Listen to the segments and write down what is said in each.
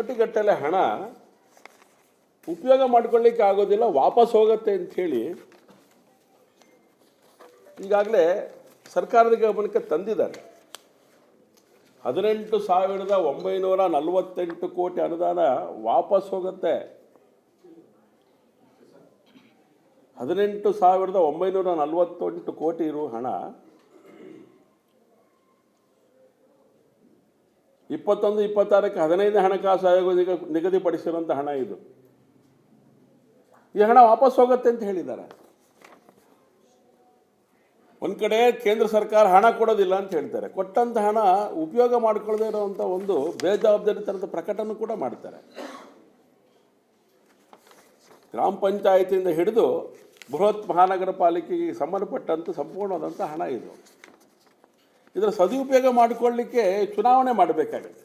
ಕೋಟಿಗಟ್ಟಲೆ ಹಣ ಉಪಯೋಗ ಮಾಡ್ಕೊಳ್ಳಿಕ್ಕೆ ಆಗೋದಿಲ್ಲ, ವಾಪಸ್ ಹೋಗುತ್ತೆ ಅಂಥೇಳಿ ಈಗಾಗಲೇ ಸರ್ಕಾರದ ಗಮನಕ್ಕೆ ತಂದಿದ್ದಾರೆ. 18,948 ಕೋಟಿ ಅನುದಾನ ವಾಪಸ್ ಹೋಗುತ್ತೆ. 18,948 ಕೋಟಿ ಇರುವ ಹಣ 21-26ಕ್ಕೆ 15ನೇ ಹಣಕಾಸು ಆಯೋಗ ನಿಗದಿಪಡಿಸಿರುವಂಥ ಹಣ ಇದು. ಈ ಹಣ ವಾಪಸ್ ಹೋಗುತ್ತೆ ಅಂತ ಹೇಳಿದ್ದಾರೆ. ಒಂದು ಕಡೆ ಕೇಂದ್ರ ಸರ್ಕಾರ ಹಣ ಕೊಡೋದಿಲ್ಲ ಅಂತ ಹೇಳ್ತಾರೆ, ಕೊಟ್ಟಂಥ ಹಣ ಉಪಯೋಗ ಮಾಡಿಕೊಳ್ಳದೇ ಇರುವಂಥ ಒಂದು ಬೇಜವಾಬ್ದಾರಿತನದ ಪ್ರಕಟಣೆ ಕೂಡ ಮಾಡ್ತಾರೆ. ಗ್ರಾಮ ಪಂಚಾಯತಿಯಿಂದ ಹಿಡಿದು ಬೃಹತ್ ಮಹಾನಗರ ಪಾಲಿಕೆಗೆ ಸಂಬಂಧಪಟ್ಟಂಥ ಸಂಪೂರ್ಣವಾದಂಥ ಹಣ ಇದು. ಇದರ ಸದುಪಯೋಗ ಮಾಡಿಕೊಳ್ಳಲಿಕ್ಕೆ ಚುನಾವಣೆ ಮಾಡಬೇಕಾಗುತ್ತೆ.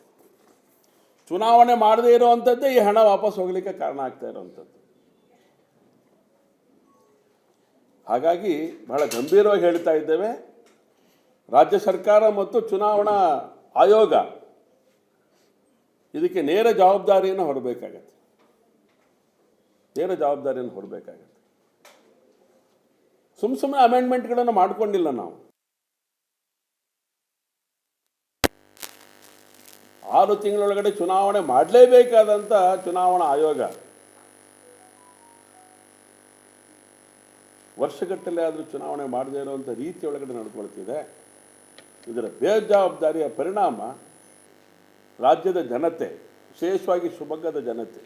ಚುನಾವಣೆ ಮಾಡದೇ ಇರುವಂಥದ್ದೇ ಈ ಹಣ ವಾಪಸ್ ಹೋಗಲಿಕ್ಕೆ ಕಾರಣ ಆಗ್ತಾ ಇರುವಂಥದ್ದು. ಹಾಗಾಗಿ ಬಹಳ ಗಂಭೀರವಾಗಿ ಹೇಳ್ತಾ ಇದ್ದೇವೆ, ರಾಜ್ಯ ಸರ್ಕಾರ ಮತ್ತು ಚುನಾವಣಾ ಆಯೋಗ ಇದಕ್ಕೆ ನೇರ ಜವಾಬ್ದಾರಿಯನ್ನು ಹೊರಬೇಕಾಗತ್ತೆ. ಸುಮ್ಮನೆ ಅಮೆಂಡ್ಮೆಂಟ್ಗಳನ್ನು ಮಾಡಿಕೊಂಡಿಲ್ಲ ನಾವು. 6 ತಿಂಗಳೊಳಗಡೆ ಚುನಾವಣೆ ಮಾಡಲೇಬೇಕಾದಂಥ ಚುನಾವಣಾ ಆಯೋಗ ವರ್ಷಗಟ್ಟಲೆ ಆದರೂ ಚುನಾವಣೆ ಮಾಡದೇ ಇರುವಂಥ ರೀತಿಯೊಳಗಡೆ ನಡ್ಕೊಳ್ತಿದೆ. ಇದರ ಬೇಜವಾಬ್ದಾರಿಯ ಪರಿಣಾಮ ರಾಜ್ಯದ ಜನತೆ, ವಿಶೇಷವಾಗಿ ಶಿವಮೊಗ್ಗದ ಜನತೆ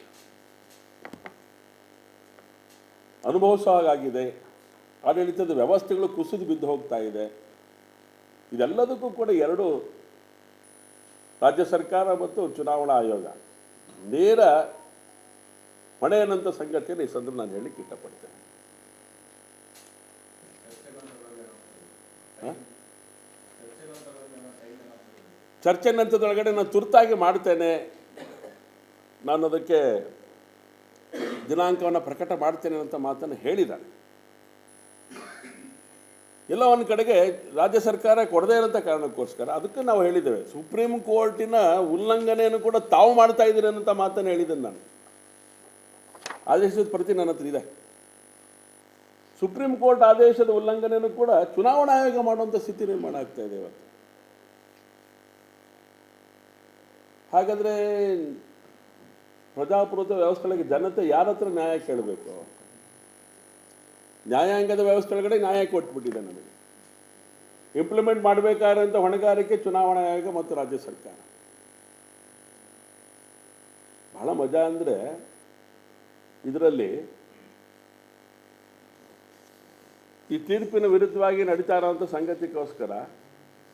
ಅನುಭವಿಸೋ ಹಾಗಾಗಿದೆ. ಆಡಳಿತದ ವ್ಯವಸ್ಥೆಗಳು ಕುಸಿದು ಬಿದ್ದು ಹೋಗ್ತಾ ಇದೆ. ಇದೆಲ್ಲದಕ್ಕೂ ಕೂಡ ಎರಡು ರಾಜ್ಯ ಸರ್ಕಾರ ಮತ್ತು ಚುನಾವಣಾ ಆಯೋಗ ನೇರ ಹೊಣೆ ಅನ್ನೋಂಥ ಸಂಗತಿಯನ್ನು ಈ ಸಂದರ್ಭ ನಾನು ಹೇಳಲಿಕ್ಕೆ ಇಷ್ಟಪಡ್ತೇನೆ. ಚರ್ಚೆ ನಂತರದೊಳಗಡೆ ನಾನು ತುರ್ತಾಗಿ ಮಾಡ್ತೇನೆ, ನಾನು ಅದಕ್ಕೆ ದಿನಾಂಕವನ್ನು ಪ್ರಕಟ ಮಾಡ್ತೇನೆ ಅಂತ ಮಾತನ್ನು ಹೇಳಿದ್ದಾರೆ. ಎಲ್ಲ ಒಂದು ಕಡೆಗೆ ರಾಜ್ಯ ಸರ್ಕಾರ ಕೊಡದೇ ಇರೋಂಥ ಕಾರಣಕ್ಕೋಸ್ಕರ ಅದಕ್ಕೆ ನಾವು ಹೇಳಿದ್ದೇವೆ, ಸುಪ್ರೀಂ ಕೋರ್ಟಿನ ಉಲ್ಲಂಘನೆಯನ್ನು ಕೂಡ ತಾವು ಮಾಡ್ತಾ ಇದ್ದೀರಿ ಅನ್ನೋಂಥ ಮಾತನ್ನು ಹೇಳಿದ್ದೇನೆ ನಾನು. ಆದೇಶದ ಪ್ರತಿ ನನ್ನ ಹತ್ರ ಇದೆ. ಸುಪ್ರೀಂ ಕೋರ್ಟ್ ಆದೇಶದ ಉಲ್ಲಂಘನೆಯನ್ನು ಕೂಡ ಚುನಾವಣಾ ಆಯೋಗ ಮಾಡುವಂಥ ಸ್ಥಿತಿ ನಿರ್ಮಾಣ ಆಗ್ತಾ ಇದೆ ಇವತ್ತು. ಹಾಗಾದರೆ ಪ್ರಜಾಪ್ರಭುತ್ವ ವ್ಯವಸ್ಥೆಗಳಿಗೆ ಜನತೆ ಯಾರ ಹತ್ರ ನ್ಯಾಯ ಕೇಳಬೇಕು? ನ್ಯಾಯಾಂಗದ ವ್ಯವಸ್ಥೆ ಒಳಗಡೆ ನ್ಯಾಯ ಕೊಟ್ಬಿಟ್ಟಿದೆ ನಮಗೆ. ಇಂಪ್ಲಿಮೆಂಟ್ ಮಾಡಬೇಕಾದಂಥ ಹೊಣೆಗಾರಿಕೆ ಚುನಾವಣಾ ಆಯೋಗ ಮತ್ತು ರಾಜ್ಯ ಸರ್ಕಾರ. ಬಹಳ ಮಜಾ ಅಂದರೆ ಇದರಲ್ಲಿ ಈ ತೀರ್ಪಿನ ವಿರುದ್ಧವಾಗಿ ನಡೀತಾ ಇರೋಂಥ ಸಂಗತಿಗೋಸ್ಕರ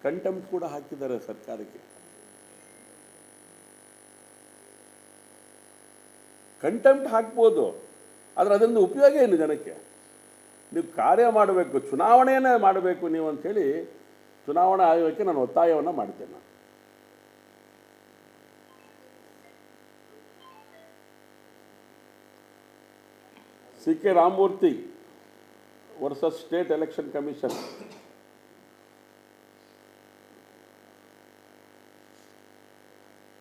ಕಂಟೆಂಪ್ಟ್ ಕೂಡ ಹಾಕಿದ್ದಾರೆ ಸರ್ಕಾರಕ್ಕೆ. ಕಂಟೆಂಪ್ಟ್ ಹಾಕ್ಬೋದು, ಆದರೆ ಅದರಿಂದ ಉಪಯೋಗ ಏನು ಜನಕ್ಕೆ? ನೀವು ಕಾರ್ಯ ಮಾಡಬೇಕು, ಚುನಾವಣೆಯನ್ನೇ ಮಾಡಬೇಕು ನೀವು ಅಂಥೇಳಿ ಚುನಾವಣಾ ಆಯೋಗಕ್ಕೆ ನಾನು ಒತ್ತಾಯವನ್ನು ಮಾಡ್ತೇನೆ. C K Ramamurthy versus state election commission.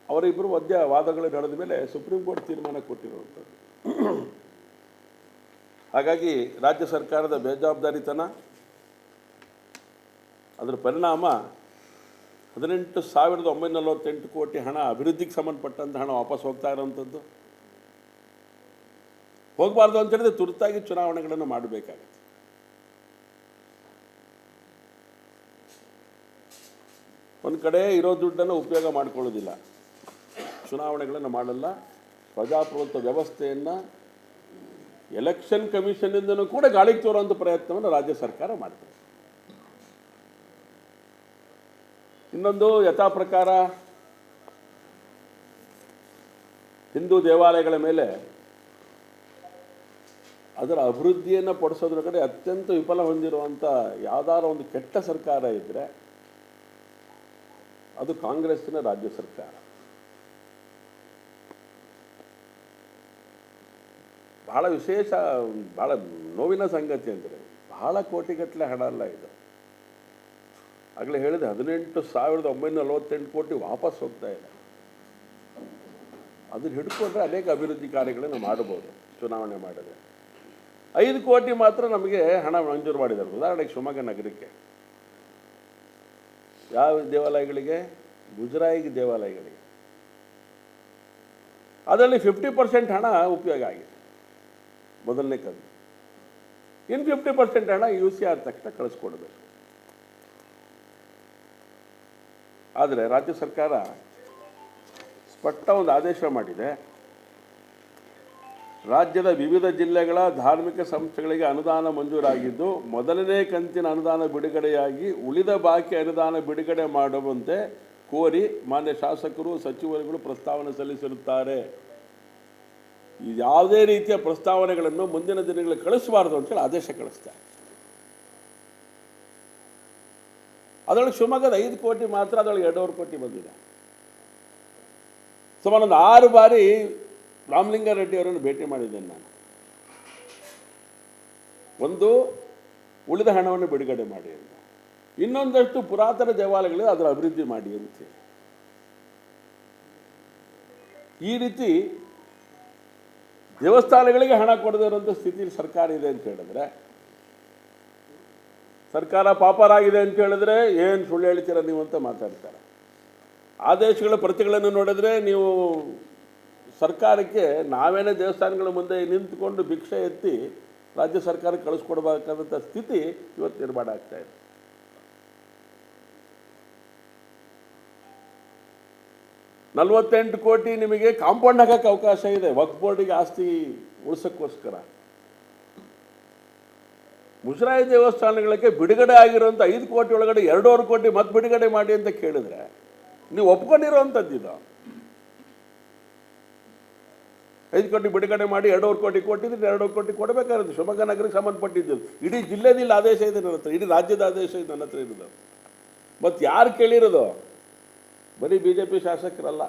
ಅವರಿಬ್ಬರು ಮಧ್ಯ ವಾದಗಳು ನಡೆದ ಮೇಲೆ ಸುಪ್ರೀಂ ಕೋರ್ಟ್ ತೀರ್ಮಾನ ಕೊಟ್ಟಿರುವಂಥದ್ದು. ಹಾಗಾಗಿ ರಾಜ್ಯ ಸರ್ಕಾರದ ಬೇಜವಾಬ್ದಾರಿತನ, ಅದರ ಪರಿಣಾಮ 18,948 ಕೋಟಿ ಹಣ ಅಭಿವೃದ್ಧಿಗೆ ಸಂಬಂಧಪಟ್ಟಂಥ ಹಣ ವಾಪಸ್ ಹೋಗ್ತಾ ಇರೋವಂಥದ್ದು. ಹೋಗಬಾರ್ದು ಅಂತ ಹೇಳಿದ್ರೆ ತುರ್ತಾಗಿ ಚುನಾವಣೆಗಳನ್ನು ಮಾಡಬೇಕಾಗುತ್ತೆ. ಒಂದು ಕಡೆ ಇರೋ ದುಡ್ಡನ್ನು ಉಪಯೋಗ ಮಾಡಿಕೊಳ್ಳೋದಿಲ್ಲ, ಚುನಾವಣೆಗಳನ್ನು ಮಾಡಲ್ಲ. ಪ್ರಜಾಪ್ರಭುತ್ವ ವ್ಯವಸ್ಥೆಯನ್ನು ಎಲೆಕ್ಷನ್ ಕಮಿಷನ್ನಿಂದನೂ ಕೂಡ ಗಾಳಿಗೆ ತೋರುವಂಥ ಪ್ರಯತ್ನವನ್ನು ರಾಜ್ಯ ಸರ್ಕಾರ ಮಾಡ್ತದೆ. ಇನ್ನೊಂದು, ಯಥಾ ಪ್ರಕಾರ ಹಿಂದೂ ದೇವಾಲಯಗಳ ಮೇಲೆ ಅದರ ಅಭಿವೃದ್ಧಿಯನ್ನು ಪಡಿಸೋದ್ರ ಕಡೆ ಅತ್ಯಂತ ವಿಫಲ ಹೊಂದಿರುವಂಥ ಯಾವುದಾದ್ರು ಒಂದು ಕೆಟ್ಟ ಸರ್ಕಾರ ಇದ್ದರೆ ಅದು ಕಾಂಗ್ರೆಸ್ಸಿನ ರಾಜ್ಯ ಸರ್ಕಾರ. ಬಹಳ ವಿಶೇಷ, ಬಹಳ ನೋವಿನ ಸಂಗತಿ ಅಂದರೆ ಬಹಳ ಕೋಟಿಗಟ್ಟಲೆ ಹಣ ಅಲ್ಲ ಇದು. ಆಗಲೇ ಹೇಳಿದೆ, 18,948 ಕೋಟಿ ವಾಪಸ್ ಹೋಗ್ತಾ ಇದೆ. ಅದನ್ನು ಹಿಡ್ಕೊಂಡ್ರೆ ಅನೇಕ ಅಭಿವೃದ್ಧಿ ಕಾರ್ಯಗಳನ್ನು ಮಾಡಬಹುದು. ಚುನಾವಣೆ ಮಾಡಿದ್ರೆ 5 ಕೋಟಿ ಮಾತ್ರ ನಮಗೆ ಹಣ ಮಂಜೂರು ಮಾಡಿದ್ದಾರೆ. ಉದಾಹರಣೆಗೆ ಶಿವಮೊಗ್ಗ ನಗರಕ್ಕೆ ಯಾವ ದೇವಾಲಯಗಳಿಗೆ? ಮುಜರಾಯಿ ದೇವಾಲಯಗಳಿಗೆ. ಅದರಲ್ಲಿ 50% ಹಣ ಉಪಯೋಗ ಆಗಿದೆ ಮೊದಲನೇ ಕಂತು. ಇನ್ನು 50% ಹಣ UCR ತಕ್ಷಣ ಕಳಿಸ್ಕೊಡ್ಬೇಕು. ಆದರೆ ರಾಜ್ಯ ಸರ್ಕಾರ ಸ್ಪಷ್ಟ ಒಂದು ಆದೇಶ ಮಾಡಿದೆ. ರಾಜ್ಯದ ವಿವಿಧ ಜಿಲ್ಲೆಗಳ ಧಾರ್ಮಿಕ ಸಂಸ್ಥೆಗಳಿಗೆ ಅನುದಾನ ಮಂಜೂರಾಗಿದ್ದು ಮೊದಲನೇ ಕಂತಿನ ಅನುದಾನ ಬಿಡುಗಡೆಯಾಗಿ ಉಳಿದ ಬಾಕಿ ಅನುದಾನ ಬಿಡುಗಡೆ ಮಾಡುವಂತೆ ಕೋರಿ ಮಾನ್ಯ ಶಾಸಕರು ಸಚಿವರುಗಳು ಪ್ರಸ್ತಾವನೆ ಸಲ್ಲಿಸಿರುತ್ತಾರೆ. ಯಾವುದೇ ರೀತಿಯ ಪ್ರಸ್ತಾವನೆಗಳನ್ನು ಮುಂದಿನ ದಿನಗಳಲ್ಲಿ ಕಳಿಸಬಾರ್ದು ಅಂತೇಳಿ ಆದೇಶ ಕಳಿಸ್ತಾರೆ. ಅದರೊಳಗೆ ಶಿವಮೊಗ್ಗದ 5 ಕೋಟಿ ಮಾತ್ರ, ಅದರೊಳಗೆ 2.5 ಕೋಟಿ ಬಂದಿದೆ. ಸುಮಾರು ಒಂದು 6 ಬಾರಿ ರಾಮಲಿಂಗಾರೆಡ್ಡಿ ಅವರನ್ನು ಭೇಟಿ ಮಾಡಿದ್ದೇನೆ ನಾನು. ಒಂದು, ಉಳಿದ ಹಣವನ್ನು ಬಿಡುಗಡೆ ಮಾಡಿ ಅಂತ. ಇನ್ನೊಂದಷ್ಟು ಪುರಾತನ ದೇವಾಲಯಗಳು ಅದರ ಅಭಿವೃದ್ಧಿ ಮಾಡಿ ಅಂತ. ಈ ರೀತಿ ದೇವಸ್ಥಾನಗಳಿಗೆ ಹಣ ಕೊಡದೇ ಇರುವಂಥ ಸ್ಥಿತಿಯಲ್ಲಿ ಸರ್ಕಾರ ಇದೆ ಅಂತ ಹೇಳಿದ್ರೆ, ಸರ್ಕಾರ ಪಾಪರಾಗಿದೆ ಅಂತ ಹೇಳಿದ್ರೆ ಏನು ಸುಳ್ಳು ಹೇಳ್ತೀರ ನೀವು ಅಂತ ಮಾತಾಡ್ತಾರೆ. ಆದೇಶಗಳ ಪ್ರತಿಗಳನ್ನು ನೋಡಿದ್ರೆ ನೀವು ಸರ್ಕಾರಕ್ಕೆ ನಾವೇನೇ ದೇವಸ್ಥಾನಗಳ ಮುಂದೆ ನಿಂತುಕೊಂಡು ಭಿಕ್ಷೆ ಎತ್ತಿ ರಾಜ್ಯ ಸರ್ಕಾರಕ್ಕೆ ಕಳಿಸ್ಕೊಡ್ಬೇಕಾದಂಥ ಸ್ಥಿತಿ ಇವತ್ತು ನಿರ್ಮಾಣ ಆಗ್ತಾ ಇದೆ. $48 ಕೋಟಿ ನಿಮಗೆ ಕಾಂಪೌಂಡ್ ಹಾಕಕ್ಕೆ ಅವಕಾಶ ಇದೆ ವಕ್ಫ್ ಬೋರ್ಡಿಗೆ ಆಸ್ತಿ ಉಳಿಸೋಕ್ಕೋಸ್ಕರ. ಮುಜರಾಯಿ ದೇವಸ್ಥಾನಗಳಿಗೆ ಬಿಡುಗಡೆ ಆಗಿರುವಂಥ 5 ಕೋಟಿ ಒಳಗಡೆ 2.5 ಕೋಟಿ ಮತ್ತೆ ಬಿಡುಗಡೆ ಮಾಡಿ ಅಂತ ಕೇಳಿದ್ರೆ ನೀವು ಒಪ್ಕೊಂಡಿರೋವಂಥದ್ದು ಇದು. 5 ಕೋಟಿ ಬಿಡುಗಡೆ ಮಾಡಿ 2.5 ಕೋಟಿ ಕೊಟ್ಟಿದ್ರೆ 2.5 ಕೋಟಿ ಕೊಡಬೇಕಾಗುತ್ತೆ. ಶಿವಮೊಗ್ಗ ನಗರಕ್ಕೆ ಸಂಬಂಧಪಟ್ಟಿದ್ದು ಇಡೀ ಜಿಲ್ಲೆದಿಲ್ಲ ಆದೇಶ ಇದೆ ನನ್ನ ಹತ್ರ, ಇಡೀ ರಾಜ್ಯದ ಆದೇಶ ಇದೆ ನನ್ನ ಹತ್ರ ಇರೋದು. ಮತ್ತು ಯಾರು ಕೇಳಿರೋದು? ಬರೀ BJP ಶಾಸಕರಲ್ಲ,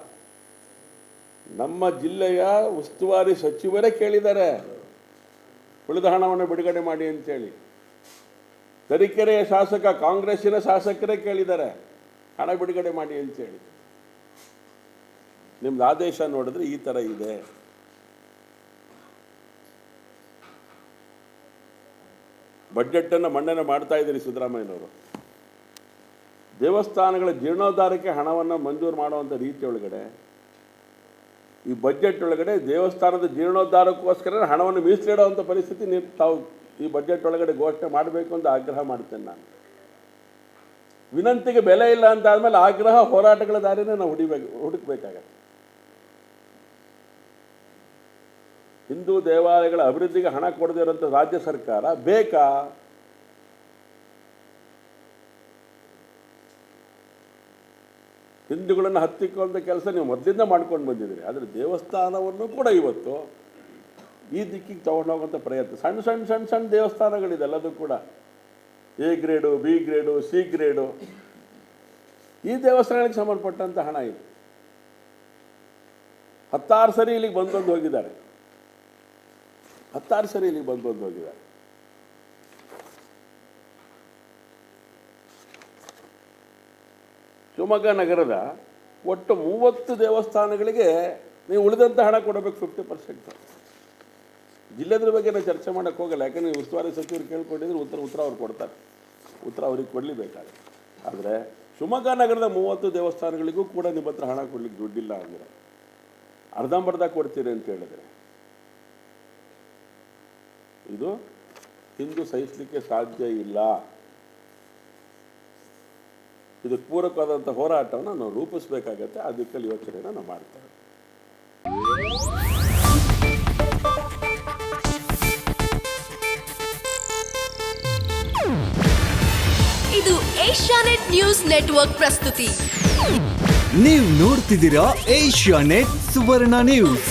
ನಮ್ಮ ಜಿಲ್ಲೆಯ ಉಸ್ತುವಾರಿ ಸಚಿವರೇ ಕೇಳಿದ್ದಾರೆ ಉಳಿದ ಹಣವನ್ನು ಬಿಡುಗಡೆ ಮಾಡಿ ಅಂತೇಳಿ. ತರೀಕೆರೆಯ ಶಾಸಕ, ಕಾಂಗ್ರೆಸ್ಸಿನ ಶಾಸಕರೇ ಕೇಳಿದ್ದಾರೆ ಹಣ ಬಿಡುಗಡೆ ಮಾಡಿ ಅಂತೇಳಿ. ನಿಮ್ದು ಆದೇಶ ನೋಡಿದ್ರೆ ಈ ಥರ ಇದೆ. ಬಡ್ಜೆಟನ್ನು ಮಂಡನೆ ಮಾಡ್ತಾ ಇದ್ದೀರಿ ಸಿದ್ದರಾಮಯ್ಯನವರು. ದೇವಸ್ಥಾನಗಳ ಜೀರ್ಣೋದ್ಧಾರಕ್ಕೆ ಹಣವನ್ನು ಮಂಜೂರು ಮಾಡುವಂಥ ರೀತಿ ಒಳಗಡೆ ಈ ಬಜೆಟ್ ಒಳಗಡೆ ದೇವಸ್ಥಾನದ ಜೀರ್ಣೋದ್ಧಾರಕ್ಕೋಸ್ಕರ ಹಣವನ್ನು ಮೀಸಲಿಡುವಂಥ ಪರಿಸ್ಥಿತಿ ನೀವು ತಾವು ಈ ಬಜೆಟ್ ಒಳಗಡೆ ಘೋಷಣೆ ಮಾಡಬೇಕು ಅಂತ ಆಗ್ರಹ ಮಾಡ್ತೇನೆ ನಾನು. ವಿನಂತಿಗೆ ಬೆಲೆ ಇಲ್ಲ ಅಂತ ಆದಮೇಲೆ ಆಗ್ರಹ ಹೋರಾಟಗಳ ದಾರಿನೇ ನಾವು ಹುಡುಕಬೇಕಾಗತ್ತೆ. ಹಿಂದೂ ದೇವಾಲಯಗಳ ಅಭಿವೃದ್ಧಿಗೆ ಹಣ ಕೊಡದೇ ಇರುವಂಥ ರಾಜ್ಯ ಸರ್ಕಾರ ಬೇಕಾ? ಹಿಂದೂಗಳನ್ನು ಹತ್ತಿಕ್ಕುವಂಥ ಕೆಲಸ ನೀವು ಮೊದಲಿಂದ ಮಾಡ್ಕೊಂಡು ಬಂದಿದ್ದೀರಿ. ಆದರೆ ದೇವಸ್ಥಾನವನ್ನು ಕೂಡ ಇವತ್ತು ಈ ದಿಕ್ಕಿಗೆ ತೊಗೊಂಡೋಗುವಂಥ ಪ್ರಯತ್ನ. ಸಣ್ಣ ಸಣ್ಣ ಸಣ್ಣ ಸಣ್ಣ ದೇವಸ್ಥಾನಗಳಿದೆ, ಎಲ್ಲದೂ ಕೂಡ A grade, B grade, C grade. ಈ ದೇವಸ್ಥಾನಗಳಿಗೆ ಸಂಬಂಧಪಟ್ಟಂಥ ಹಣ ಇದೆ. 16 ಸರಿ ಇಲ್ಲಿಗೆ ಬಂದೊಂದು ಹೋಗಿದ್ದಾರೆ. 16 ಸರಿ ಇಲ್ಲಿಗೆ ಬಂದೊಂದು ಹೋಗಿದ್ದಾರೆ. ಶಿವಮೊಗ್ಗ ನಗರದ ಒಟ್ಟು 30 ದೇವಸ್ಥಾನಗಳಿಗೆ ನೀವು ಉಳಿದಂಥ ಹಣ ಕೊಡಬೇಕು 50%. ಜಿಲ್ಲೆದ್ರ ಬಗ್ಗೆ ನಾವು ಚರ್ಚೆ ಮಾಡೋಕ್ಕೆ ಹೋಗಲ್ಲ, ಯಾಕಂದರೆ ನೀವು ಉಸ್ತುವಾರಿ ಸಚಿವರು ಕೇಳ್ಕೊಂಡಿದ್ರೆ ಉತ್ತರ ಅವ್ರು ಕೊಡ್ತಾರೆ, ಉತ್ತರ ಅವ್ರಿಗೆ ಕೊಡಲೇಬೇಕಾಗುತ್ತೆ. ಆದರೆ ಶಿವಮೊಗ್ಗ ನಗರದ 30 ದೇವಸ್ಥಾನಗಳಿಗೂ ಕೂಡ ನಿಮ್ಮ ಹತ್ರ ಹಣ ಕೊಡ್ಲಿಕ್ಕೆ ದುಡ್ಡಿಲ್ಲ ಅಂದರೆ ಅರ್ಧಂಬರ್ಧ ಕೊಡ್ತೀರಿ ಅಂತ ಹೇಳಿದ್ರೆ ಇದು ಹಿಂದೂ ಸಹಿಸಲಿಕ್ಕೆ ಸಾಧ್ಯ ಇಲ್ಲ. ಇದಕ್ಕೆ ಪೂರಕವಾದಂಥ ಹೋರಾಟವನ್ನು ನಾವು ರೂಪಿಸಬೇಕಾಗತ್ತೆ. ಆ ದಿಕ್ಕಲ್ಲಿ ಯೋಚನೆಯನ್ನು ನಾವು ಮಾಡ್ತೇವೆ. ಇದು ಏಷ್ಯಾನೆಟ್ ನ್ಯೂಸ್ ನೆಟ್ವರ್ಕ್ ಪ್ರಸ್ತುತಿ. ನೀವು ನೋಡ್ತಿದ್ದೀರಾ ಏಷ್ಯಾನೆಟ್ ಸುವರ್ಣ ನ್ಯೂಸ್.